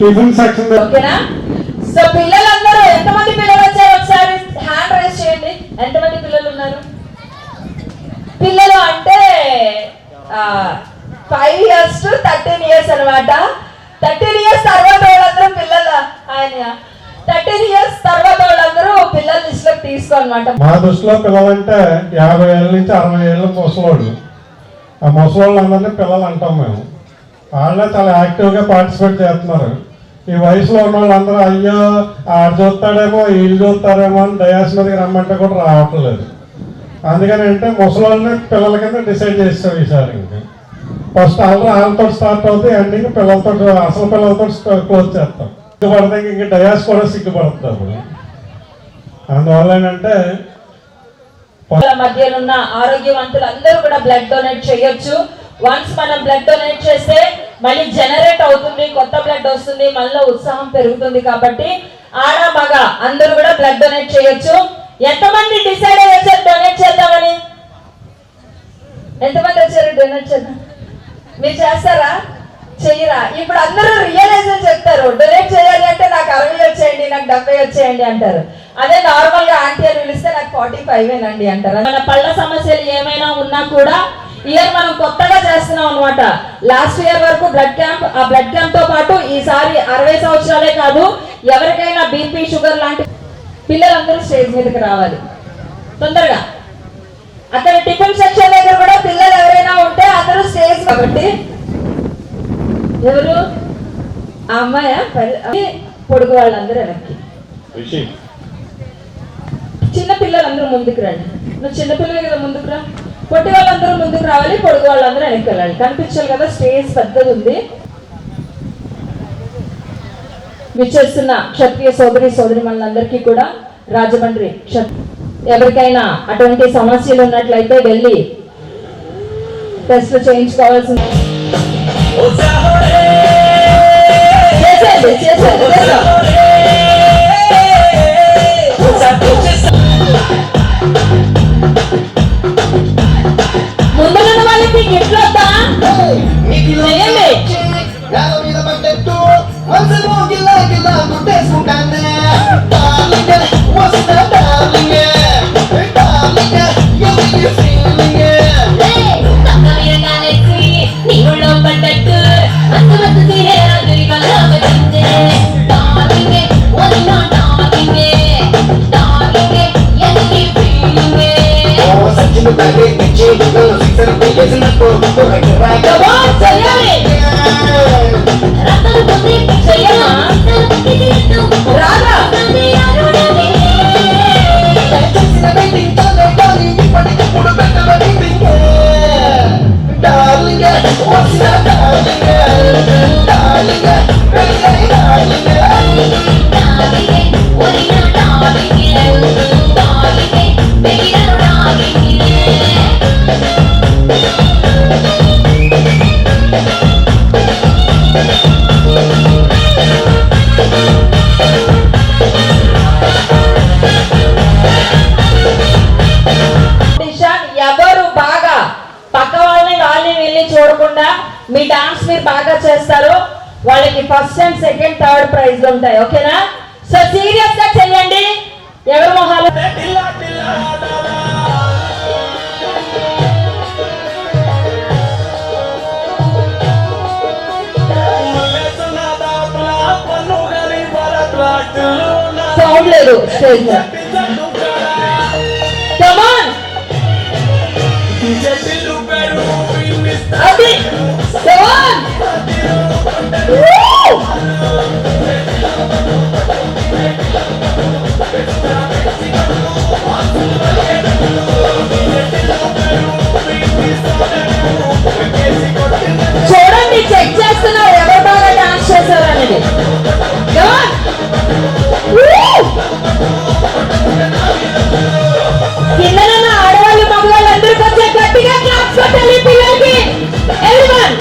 Tiffin section ఓకేనా? So పిల్లలందరూ ఎంతమంది పిల్లలు వచ్చారు ఒకసారి హ్యాండ్ రైజ్ చేయండి. ఎంతమంది పిల్లలు ఉన్నారు? పిల్లలు అంటే 5 years to 13 years అనమాట. 13 years తర్వాత వాళ్ళందరూ పిల్లలు. ఆయన 13 years తర్వాత వాళ్ళందరూ పిల్లల లిస్టులోకి తీసుకోనమాట. మా దృష్టిలో పిల్లలంటే 50 ఏళ్ళ నుంచి 60 ఏళ్ళ ముసలోళ్ళు. ఆ ముసలోళ్ళందరినీ పిల్లలు అంటాం మేము. వాళ్ళే చాలా యాక్టివ్గా పార్టిసిపేట్ చేస్తున్నారు. ఈ వయసులో ఉన్న వాళ్ళందరూ అయ్యో ఆడు చూస్తాడేమో వీళ్ళు చూస్తారేమో అని డయాస్ మీదకి రమ్మంటే కూడా రావట్లేదు. అందుకని అంటే ముసలోళ్ళని పిల్లల కింద డిసైడ్ చేస్తాం ఈసారి. ఇంకా ఫస్ట్ వాళ్ళతో స్టార్ట్ అవుతాయి, ఎండింగ్ పిల్లలతో, అసలు పిల్లలతో క్లోజ్ చేస్తాం. సిగ్గుపడతాయి, ఇంకా డయాస్ కూడా సిగ్గుపడుతుంది అప్పుడు. అందువల్ల ఏంటంటే మధ్యలో ఉన్న ఆరోగ్యవంతులు అందరూ కూడా బ్లడ్ డొనేట్ చేయొచ్చు. వన్స్ మనం బ్లడ్ డొనేట్ చేస్తే మళ్ళీ జనరేట్ అవుతుంది, కొత్త బ్లడ్ వస్తుంది, మనలో ఉత్సాహం పెరుగుతుంది. కాబట్టి ఆడ మగ అందరూ కూడా బ్లడ్ డొనేట్ చేయొచ్చు. ఎంతమంది డిసైడ్ అయ్యారు డొనేట్ చేద్దామని? ఎంతమంది వచ్చారు డొనేట్ చేద్దాం? మీరు చేస్తారా? చెయ్యరా? ఇప్పుడు అందరూ రియలైజేషన్ చెప్తారు. డొనేట్ చేయాలి అంటే నాకు 60 వచ్చేయండి, నాకు 70 వచ్చేయండి అంటారు. అదే నార్మల్ గా ఆంటీ అని పిలిస్తే నాకు 45 అంటారు. మన పళ్ళ సమస్యలు ఏమైనా ఉన్నా కూడా ఇయర్ మనం కొత్తగా చేస్తున్నాం అనమాట. లాస్ట్ ఇయర్ వరకు బ్లడ్ క్యాంప్, ఆ బ్లడ్ క్యాంప్ తో పాటు ఈసారి 60 సంవత్సరాలే కాదు, ఎవరికైనా బీపీ షుగర్ లాంటి పిల్లలందరూ స్టేజ్ మీదకి రావాలి తొందరగా. అక్కడ టిఫిన్ సెక్షన్ దగ్గర కూడా పిల్లలు ఎవరైనా ఉంటే అందరూ స్టేజ్. కాబట్టి ఎవరు ఆ అమ్మాయ పొడుగు వాళ్ళందరూ వెనక్కి, చిన్న పిల్లలందరూ ముందుకు రండి. నువ్వు చిన్నపిల్లలు కదా ముందుకు రా. పొట్టి వాళ్ళందరూ ముందుకు రావాలి, పొడుగు వాళ్ళందరూ వెనక్కి వెళ్ళాలి. కనిపించాలి కదా, స్టేజ్ పెద్దది ఉంది. విచ్చేస్తున్న క్షత్రియ సోదరి మనందరికీ కూడా రాజమండ్రి ఎవరికైనా అటువంటి సమస్యలు ఉన్నట్లయితే వెళ్ళి టెస్ట్లు చేయించుకోవాల్సింది. ముందున్న వాళ్ళకి గిఫ్ట్లు వద్దా? చూడకుండా మీ డాన్స్ మీరు బాగా చేస్తారు, వాళ్ళకి first and second third prize ఉంటాయి. ఓకేనా? సో సీరియస్ గా చెయ్యండి. ఎవరి మొహాలు సౌండ్ లేదు స్టేజ్ మీద. కమాన్ అది కమాన్. చూడండి, చెక్ చేస్తున్నారు ఎవరు బాగా డాన్స్ చేశారు అనేది. కిందనున్న ఆడవాళ్ళు మగవాళ్ళు అందరూ కొంచెం గట్టిగా క్లాప్స్ కొట్టాలి పిల్లలకి. ఎవ్రీవన్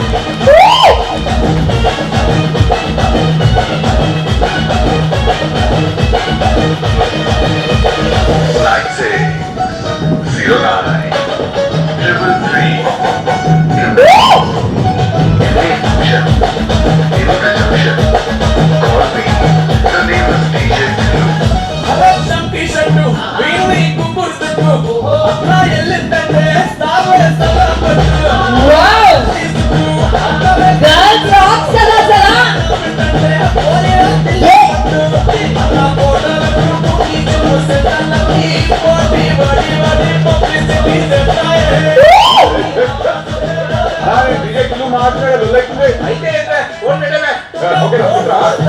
ఫస్ట్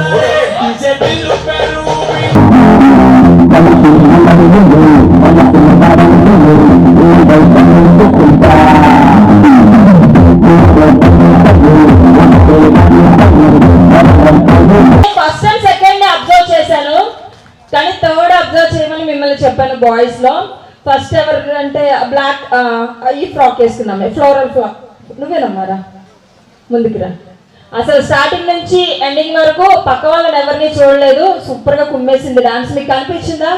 అండ్ సెకండ్ ని అబ్జర్వ్ చేశాను, కానీ థర్డ్ అబ్జర్వ్ చేయమని మిమ్మల్ని చెప్పాను బాయ్స్ లో. ఫస్ట్ ఎవరు అంటే బ్లాక్ ఈ ఫ్రాక్ వేసుకున్నామే, ఫ్లోరల్ ఫ్రాక్. నువ్వేనమ్మారా ముందుకు రా. అసలు స్టార్టింగ్ నుంచి ఎండింగ్ వరకు పక్క వాళ్ళని ఎవరిని చూడలేదు, సూపర్ గా కుమ్మేసింది డాన్స్. మీకు కనిపించిందా?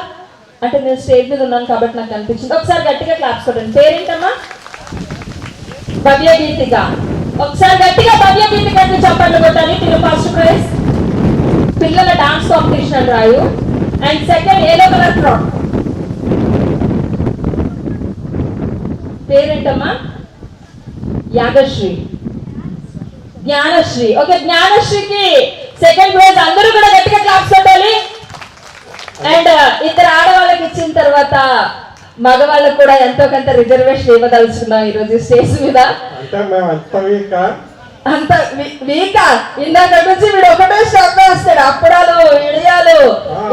అంటే నేను స్టేజ్ మీద ఉన్నాను కాబట్టి నాకు కనిపించింది. ఒకసారి గట్టిగా క్లాప్స్ కొట్టండి. పేరేంటమ్మా? భవ్య గీతిక. ఒకసారి గట్టిగా భవ్య గీతిక అంటే చెప్పండి కొట్టాలి. మీరు ఫస్ట్ ప్రైజ్ పిల్లల డాన్స్ కాంపిటీషన్ రాయు, and second yellow colour frock. పేరేంటమ్మా? యాగశ్రీ, జ్ఞానశ్రీ. ఓకే, జ్ఞానశ్రీకి సెకండ్ ప్రైజ్. అందరూ కూడా గట్టిగా క్లాప్స్ కొట్టాలి. అండ్ ఇద్దరు ఆడవాళ్ళకి ఇచ్చిన తర్వాత మగవాళ్ళకు కూడా ఎంతో కొంత రిజర్వేషన్ ఇవ్వదలుచుకున్నాం ఈరోజు స్టేజ్ మీద. అంటే మేము అంత వీకా అంత వీకా? ఇందాక నుంచి వీడు ఒకటే స్టాప్ వేస్తాడు. అప్పడాలు, ఇడియాలు,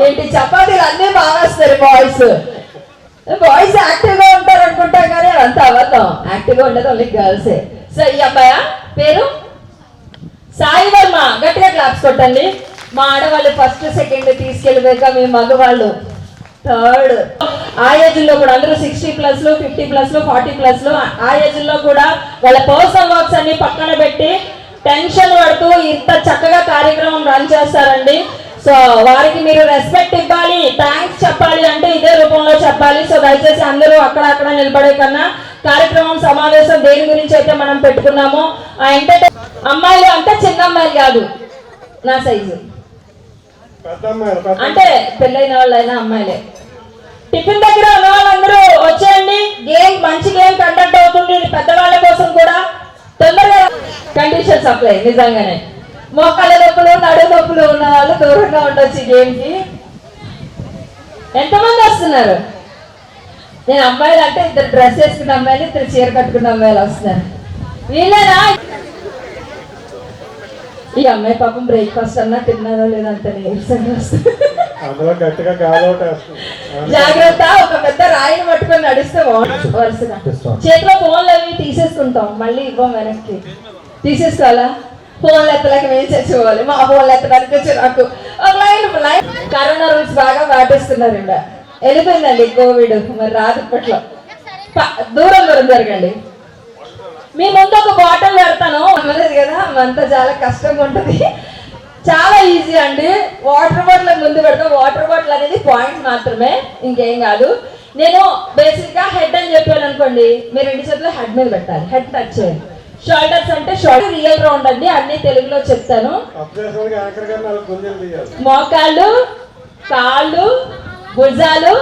ఏంటి చపాతీలు అన్ని బాగా వస్తారు. బాయ్స్ యాక్టివ్ గా ఉంటారు అనుకుంటాం, కానీ అంత అబద్ధం. యాక్టివ్ గా ఉండదు ఓన్లీ గర్ల్సే. సో ఈ అబ్బాయి పేరు సాయి వర్మ. గట్టిగా క్లాప్స్ కొట్టండి. మా ఆడవాళ్ళు ఫస్ట్ సెకండ్ తీసుకెళ్ళిపోయాక మీ మగవాళ్ళు థర్డ్. ఆ ఏజ్ లో కూడా అందరూ 60+ 50+ 40+ ఆ ఏజ్ లో కూడా వాళ్ళ పర్సనల్ వర్క్స్ అన్ని పక్కన పెట్టి టెన్షన్ పడుతూ ఇంత చక్కగా కార్యక్రమం రన్ చేస్తారండి. సో వారికి మీరు రెస్పెక్ట్ ఇవ్వాలి, థ్యాంక్స్ చెప్పాలి అంటే ఇదే రూపంలో చెప్పాలి. సో దయచేసి అందరూ అక్కడ నిలబడే కన్నా కార్యక్రమం సమావేశం దేని గురించి అయితే మనం పెట్టుకున్నామో ఆ ఎంటర్టైన్. అమ్మాయిలు అంటే చిన్న అమ్మాయిలు కాదు, నా సైజు. అంటే పెళ్ళైన వాళ్ళైనా అమ్మాయిలే. టిఫిన్ దగ్గర ఉన్న వాళ్ళందరూ వచ్చేయండి. గేమ్ మంచి గేమ్ కండక్ట్ అవుతుంది పెద్దవాళ్ళ కోసం కూడా. తొందరగా కండిషన్స్ అప్లై. నిజంగానే మోకాళ్ళ నొప్పులు, నడు నొప్పులు ఉన్న వాళ్ళు దూరంగా ఉండొచ్చు ఈ గేమ్ కి. ఎంతమంది వస్తున్నారు? నేను అమ్మాయిలు అంటే ఇద్దరు డ్రెస్ వేసుకున్న అమ్మాయిలు, ఇద్దరు చీర కట్టుకున్న అమ్మాయిలు వస్తున్నారు. వీళ్ళేనా? ఈ అమ్మాయి పాపం బ్రేక్ఫాస్ట్ అన్నా తిన్నారో లేదో అంత నీరసంగా వస్తుంది. జాగ్రత్త. ఒక పెద్ద రాయిని పట్టుకొని నడిస్తే వరుసగా చేతిలో ఫోన్లు అవి తీసేసుకుంటాం, మళ్ళీ ఇవ్వం వెనక్కి. తీసేసుకోవాలా? ఫోన్లు ఎత్తలేక మేము చచ్చిపోవాలి. మా ఫోన్లు ఎత్తడానికి వచ్చి నాకు లైన్. కరోనా రూల్స్ బాగా పాటిస్తున్నారు. ఇంకా వెళ్ళిపోయిందండి కోవిడ్, మరి రాదు ఇప్పట్లో. దూరం జరగండి. మీ ముందు ఒక బాటిల్ పెడతాను అమ్మలేదు కదా, అంతా చాలా కష్టంగా ఉంటుంది. చాలా ఈజీ అండి. వాటర్ బాటిల్ ముందు పెడతాం. వాటర్ బాటిల్ అనేది పాయింట్ మాత్రమే, ఇంకేం కాదు. నేను బేసిక్ గా హెడ్ అని చెప్పాను అనుకోండి, మీరు 2 చేతులు హెడ్ మీద పెట్టాలి, హెడ్ టచ్ చేయాలి. షోల్డర్స్ అంటే షోల్డర్ రియల్ రౌండ్ అండి, అన్ని తెలుగులో చెప్తాను. మోకాళ్ళు, కాళ్ళు, భుజాలు,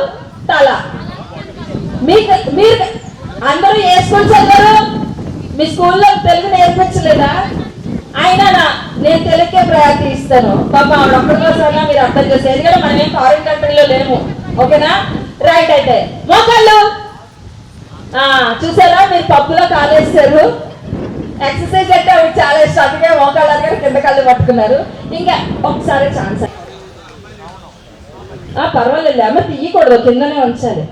తల. మీరు అందరూ ఏ స్కూల్ చదివారు? మీ స్కూల్లో తెలుగు నేర్పించలేదా? అయినా నేను తెలుగుకే ప్రయారిటీ ఇస్తాను. పాప ఒక్కరికోసమైనా మీరు అర్థం చేస్తారు, ఎందుకంటే మనం ఏం ఫారిన్ కంట్రీలో లేము. ఓకేనా? రైట్. అయితే మోకాళ్ళు చూసారా, మీరు పప్పులో కాలేస్తారు. ఎక్సర్సైజ్ అంటే అవి చాలా ఇష్టం, అందుకే మోకాళ్ళు దగ్గర కింద కళ్ళు పట్టుకున్నారు. ఇంకా ఒకసారి ఛాన్స్. పర్వాలేదు అమ్మ, తీయకూడదు, కిందనే ఉంచాలి.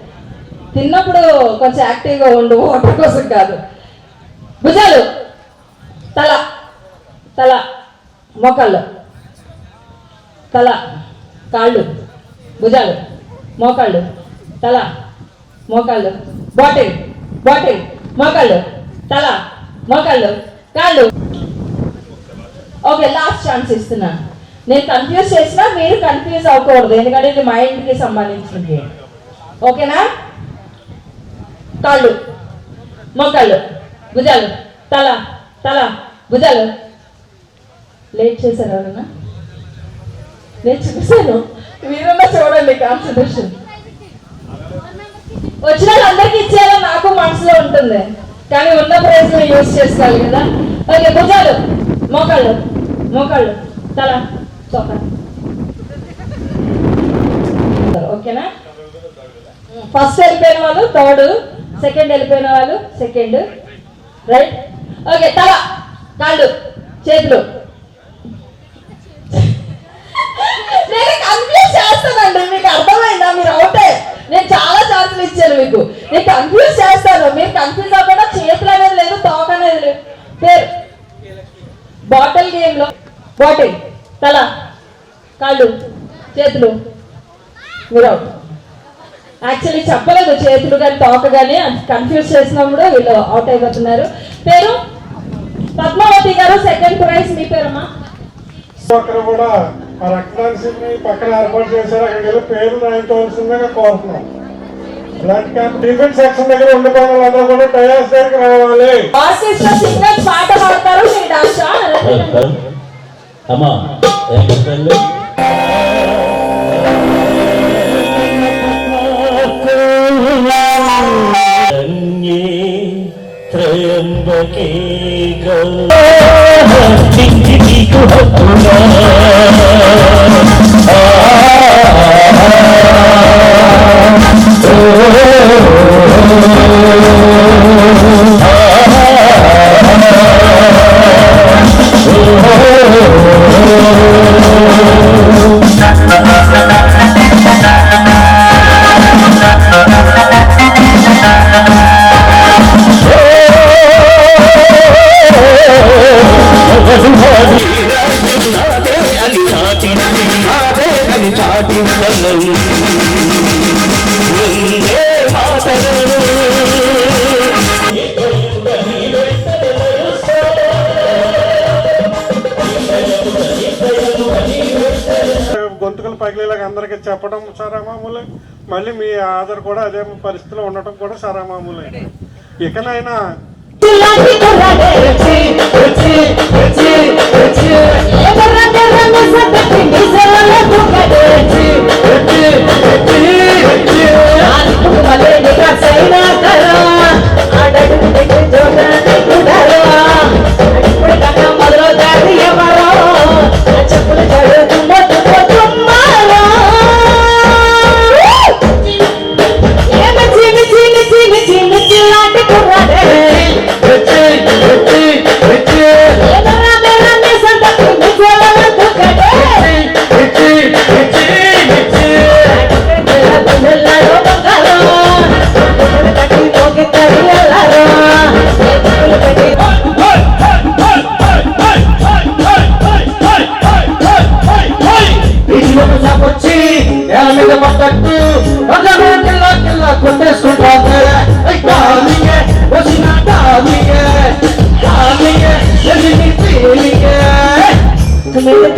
తిన్నప్పుడు కొంచెం యాక్టివ్గా ఉండు, వాటర్ కోసం కాదు. భుజాలు, తల, తల, మోకాళ్ళు, తల, కాళ్ళు, భుజాలు, మోకాళ్ళు, తల, మోకాళ్ళు, బాటిల్, బాటిల్, మోకాళ్ళు, తల, మోకాళ్ళు, కాళ్ళు. ఓకే, లాస్ట్ ఛాన్స్ ఇస్తున్నా. నేను కన్ఫ్యూజ్ చేసినా మీరు కన్ఫ్యూజ్ అవ్వకూడదు, ఎందుకంటే ఇది మైండ్కి సంబంధించింది. ఓకేనా? కాళ్ళు, మోకాళ్ళు, భుజాలు, తల, తల, భుజాలు. లేట్ చేశారు ఎవరన్నా? నేను చూసాను, మీరన్నా చూడండి. కాన్సన్ట్రేషన్. వచ్చిన వాళ్ళందరికీ ఇచ్చేయాలని నాకు మనసులో ఉంటుంది, కానీ ఉన్న ప్రైజ్ యూజ్ చేసుకోవాలి కదా. ఓకే, భుజాలు, మోకాళ్ళు, మోకాళ్ళు, తల, చొక్క. ఓకేనా? ఫస్ట్ వెళ్ళిపోయిన వాళ్ళు థర్డ్, సెకండ్ వెళ్ళిపోయిన వాళ్ళు సెకండ్. రైట్? ఓకే, తల, కాళ్ళు, చేతులు. నేను కన్ఫ్యూజ్ చేస్తానండి, మీకు అర్థమైందా? మీరు అవుటే, నేను చాలా ఛాన్సులు ఇచ్చాను మీకు, నేను కన్ఫ్యూజ్ చేస్తాను. మీరు కన్ఫ్యూజ్ అవ్వకుండా చేతులు అనేది లేదు, తోక అనేది లేదు. పేరు బాటిల్ గేమ్ లో బాటిల్, తల, కాళ్ళు, చేతులు, మీరు అవుట్. యాక్చువల్లీ చెప్పలేదు చేతులు కానీ తోక కానీ, కన్ఫ్యూజ్ చేసినప్పుడు వీళ్ళు అవుట్ అయిపోతున్నారు. పేరు పద్మావతి గారు, సెకండ్ ప్రైజ్. మీ పేరమ్మా? అక్కడ కూడా ఆ రక్తదాన శిబిరం పక్కన ఏర్పాటు చేశారు, అక్కడికి వెళ్ళి పేరు రాయించవలసిందిగా కోరుతున్నాం. బ్లడ్ క్యాంప్ డిఫెన్స్ సెక్షన్ దగ్గర ఉండిపోయిన వాళ్ళందరూ కూడా డయాస్ దగ్గరికి రావాలి. ఆర్కెస్ట్రా సింగర్స్ పాట పాడతారు, మీరు డాన్స్. అమ్మా త్రయంబకే నీకు హక్కుగా గొంతుకలు పగిలేలాగా అందరికీ చెప్పడం సరామామూలే, మళ్ళీ మీ ఆధార్ కూడా అదే పరిస్థితిలో ఉండటం కూడా సరామామూలే. ఇకనైనా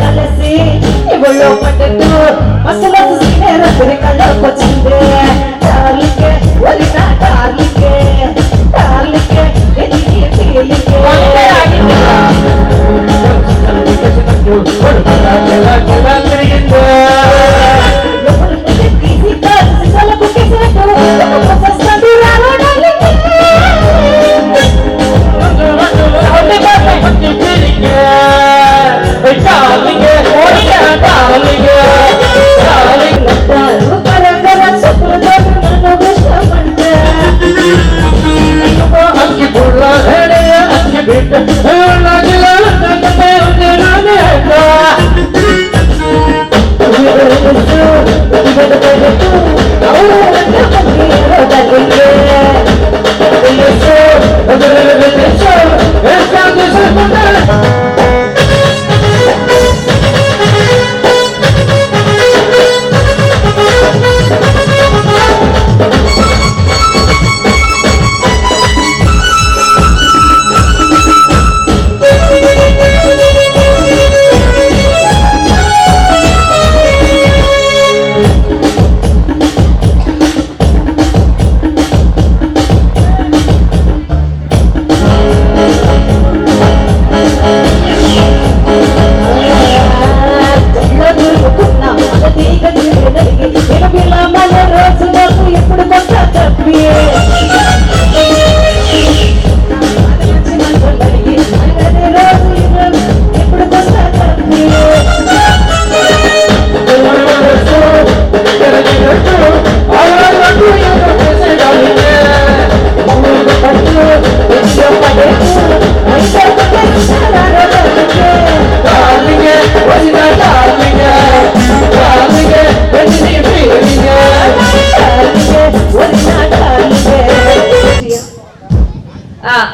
కలిసి ఇవ్వలో పడ్డట్టు అసలు రాత్రి కళ్ళకు వచ్చింది. డార్లింగే ఒలినా డార్లింగే, డార్లింగే ఎదిగి ఫీలింగే.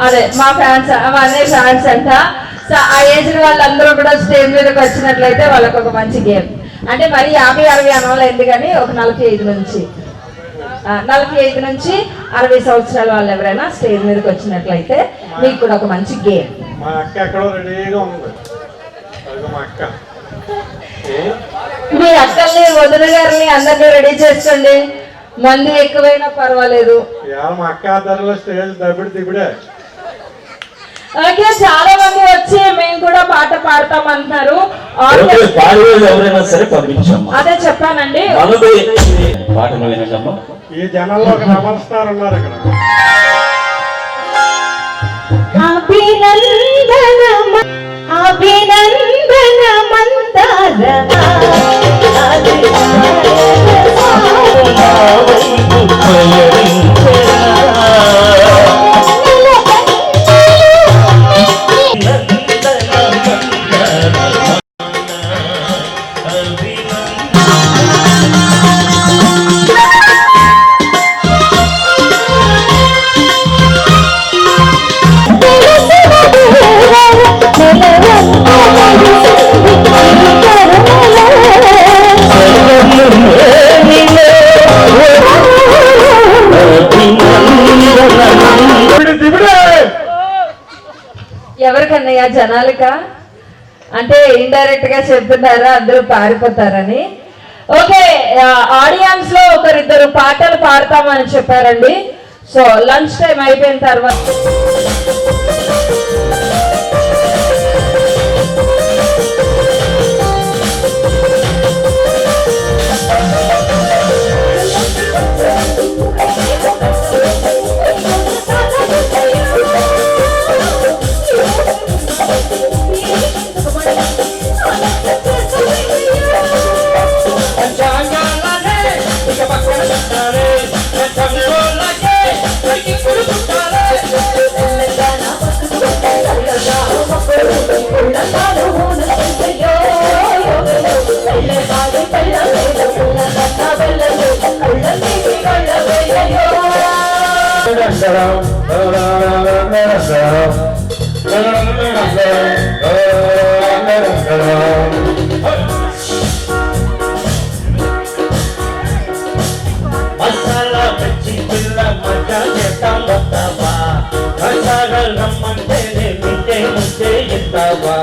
అదే మా ఫ్యాన్స్ మా అన్నయ్య ఫ్యాన్స్ అంట. సో ఆ ఏజ్ వాళ్ళందరూ కూడా స్టేజ్ మీదకి వచ్చినట్లయితే వాళ్ళకి ఒక మంచి గేమ్, అంటే మరి 50-60 అనవలేదు కానీ ఒక 45 నుంచి 60 సంవత్సరాల వాళ్ళు ఎవరైనా స్టేజ్ మీదకి వచ్చినట్లయితే మీకు కూడా ఒక మంచి గేమ్. మా అక్క ఎక్కడో రెడీగా ఉంది. మా అక్క మీ అక్కల్ని వదిన గారిని అందరినీ రెడీ చేసుకోండి, మంది ఎక్కువైనా పర్వాలేదు. మా అక్క ఆధారంలో స్టేజ్ దబిడి దిబిడే. ఓకే, చాలా మంది వచ్చి మేము కూడా పాట పాడతాం అంటున్నారు. ఎవరైనా సరే పంపించమ్మా. అదే చెప్పానండి. పాటలు వినమ్మా. ఈ జనాల్లో ఒక రెబల్ స్టార్ ఉన్నారు ఇక్కడ. అభినందన మందారమా ఎవరికన్నయ్యా? జనాలకా? అంటే ఇండైరెక్ట్ గా చెప్తున్నారా అందరూ పారిపోతారని? ఓకే, ఆడియన్స్ లో ఒకరిద్దరు పాటలు పాడతామని చెప్పారండి. సో లంచ్ టైం అయిపోయిన తర్వాత మసాలా పెంచి పిల్ల మజా చేస్తాం వస్తావా, మసాలా రమ్మంటే మింటే ముందే ఇస్తావా.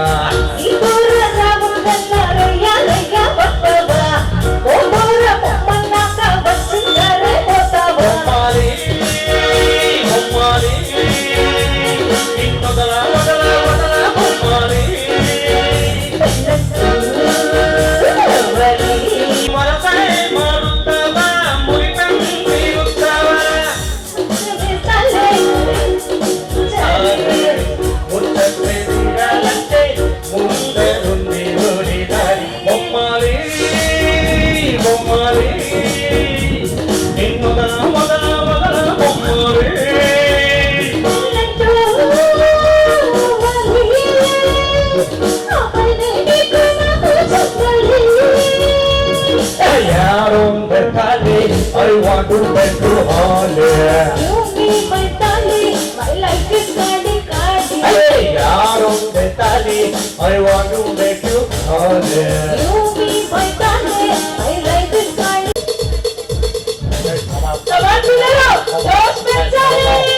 I want to bend to Holly. You be my darling, my life is candy candy. Hey, yaron betali, I want to make you Holly. You be my darling, my life is candy. Come on, Pilero, don't betali.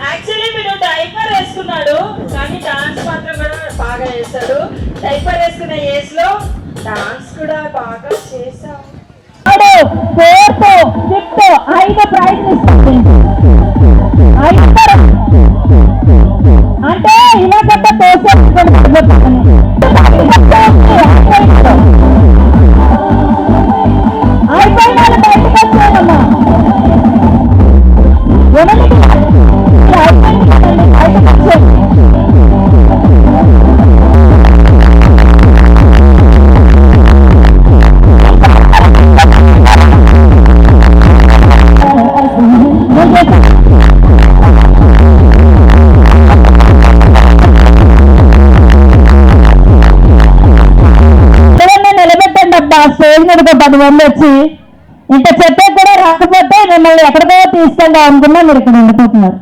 Actually మీరు diaper వేసుకున్నాడు కానీ dance మాత్రం కూడా బాగా చేశాడు. Diaper వేసుకున్న age లో dance కూడా బాగా చేశాం. 4th, 5th 5 ప్రైజ్ అంటే ఇలా కొత్త అయిపోయినా బయటకు వచ్చానమ్మా. స్టేజ్ మీద ఒక 10 మంది వచ్చి ఇంత చెప్పే కూడా రాకపోతే మిమ్మల్ని ఎక్కడికో తీసుకెళ్దాం అనుకున్నా మీరు ఇక్కడ ఉండిపోతున్నారు.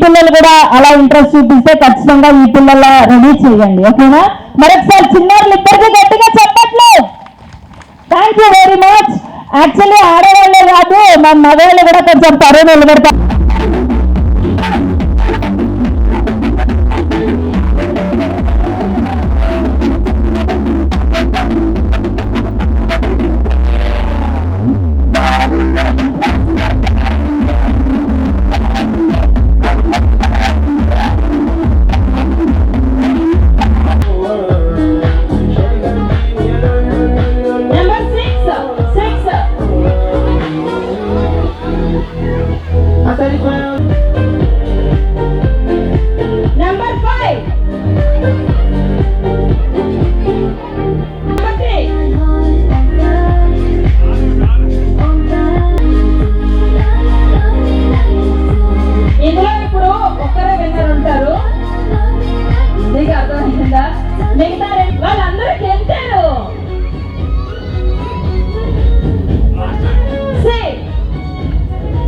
పిల్లలు కూడా అలా ఇంట్రెస్ట్ చూపిస్తే ఖచ్చితంగా ఈ పిల్లల రెడీ చేయండి, ఓకేనా? మరొకసారి చిన్నారులు ఇద్దరికి గట్టిగా చెప్పట్లు. Thank you very much. Actually ఆడవాళ్ళే కాదు, మా మగవాళ్ళు కూడా కొంచెం పరువు నిలబెడతారు.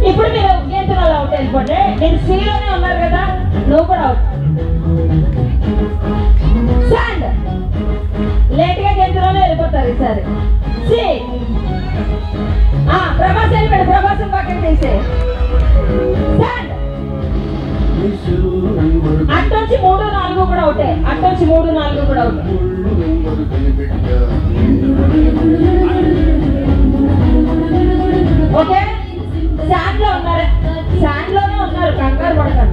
ఇప్పుడు మీరు గేతులలో అవుట్ వెళ్ళిపోతే నేను సీలోనే ఉన్నారు కదా, నువ్వు కూడా అవుట్. స్టాండ్. లేట్ గా గేతులోనే వెళ్ళిపోతారు ఈసారి. సి ప్రభాస్ వెళ్ళిపోయాడు, ప్రభాసం పక్కన తీసే. స్టాండ్. అట్టొచ్చి 3, 4 కూడా అవుటే. అట్టొచ్చి 3, 4 కూడా అవుటే. ఓకే, స్టాండ్ లో ఉన్నారు, స్టాండ్ లోనే ఉన్నారు, కంగారు పడతారు.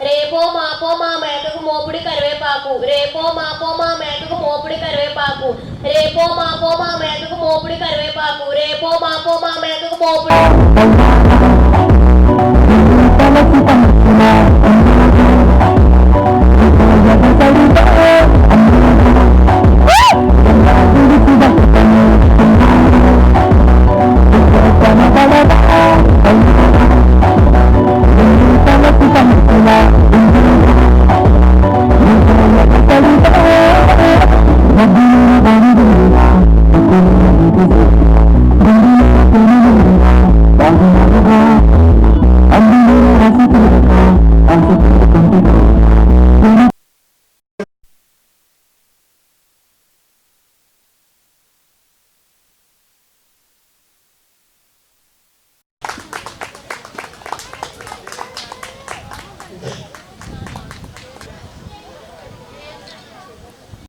రేపో మాపో మా మేకకు మోపుడి కరివేపాకు, రేపో మాపో మా మేకకు మోపుడి కరివేపాకు, రేపో మాపో మా మేకకు మోపుడి కరివేపాకు, రేపో మాపో మా మేకకు మోపుడి